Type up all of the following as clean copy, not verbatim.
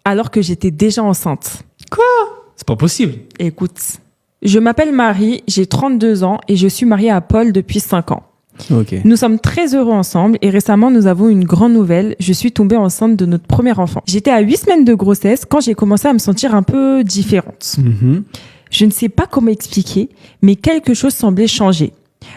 alors que j'étais déjà enceinte. C'est pas possible. Écoute, je m'appelle Marie, j'ai 32 ans et je suis mariée à Paul depuis 5 ans. Ok. Nous sommes très heureux ensemble et récemment, nous avons une grande nouvelle. Je suis tombée enceinte de notre premier enfant. J'étais à 8 semaines de grossesse quand j'ai commencé à me sentir un peu différente. Je ne sais pas comment expliquer, mais quelque chose semblait changer.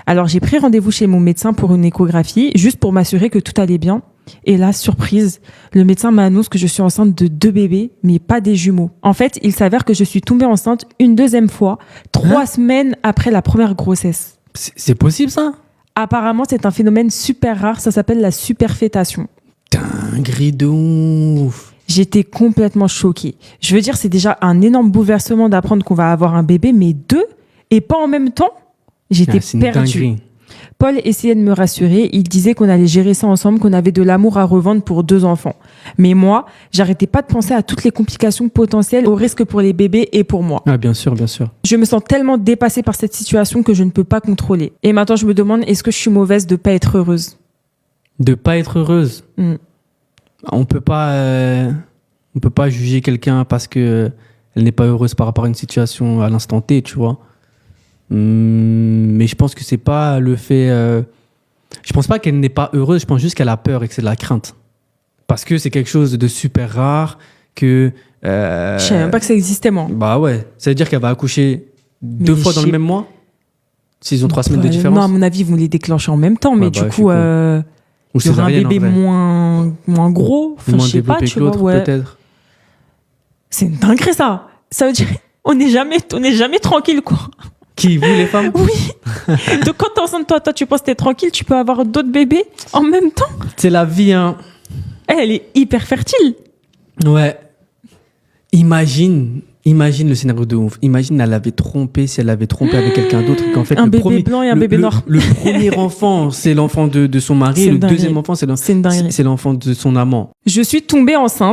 Alors, j'ai pris rendez-vous chez mon médecin pour une échographie, juste pour m'assurer que tout allait bien. Et là, surprise, le médecin m'annonce que je suis enceinte de 2 bébés, mais pas des jumeaux. En fait, il s'avère que je suis tombée enceinte une deuxième fois, 3 semaines après la première grossesse. C'est possible, ça? Apparemment, c'est un phénomène super rare, ça s'appelle la superfétation. Dinguerie de ouf. J'étais complètement choquée. Je veux dire, c'est déjà un énorme bouleversement d'apprendre qu'on va avoir un bébé, mais 2, et pas en même temps. J'étais C'est une perdue. dinguerie. Paul essayait de me rassurer. Il disait qu'on allait gérer ça ensemble, qu'on avait de l'amour à revendre pour 2 enfants. Mais moi, j'arrêtais pas de penser à toutes les complications potentielles, aux risques pour les bébés et pour moi. Ah, bien sûr, bien sûr. Je me sens tellement dépassée par cette situation que je ne peux pas contrôler. Et maintenant, je me demande, est-ce que je suis mauvaise de pas être heureuse? De pas être heureuse. On peut pas juger quelqu'un parce que elle n'est pas heureuse par rapport à une situation à l'instant T, tu vois. Mais je pense que c'est pas le fait. Je pense pas qu'elle n'est pas heureuse. Je pense juste qu'elle a peur et que c'est de la crainte. Parce que c'est quelque chose de super rare que. Je savais même pas que ça existait, moi. Bah ouais. Ça veut dire qu'elle va accoucher 2 fois dans le même mois. S'ils ont 3 semaines de différence. Non, à mon avis, ils vont les déclencher en même temps, mais Ouais, du bah, coup, Ou il y aura un césarienne, bébé en vrai. moins gros. Enfin, Moins je sais pas, développé tu que vois. l'autre, Ouais. peut-être. C'est une dinguerie, ça. Ça veut dire, on n'est jamais tranquille, quoi. Qui, vous, les femmes? Oui. Donc, quand t'es enceinte, toi, tu penses que t'es tranquille, tu peux avoir d'autres bébés en même temps. C'est la vie, hein. Elle est hyper fertile. Ouais. Imagine le scénario de ouf. Imagine, elle avait trompé, si elle avait trompé avec quelqu'un d'autre, qu'en fait, Un bébé blanc et un bébé noir. Le premier enfant, c'est l'enfant de son mari, C'est et le une dinguerie. deuxième enfant, C'est une dinguerie. c'est l'enfant de son amant. Je suis tombée enceinte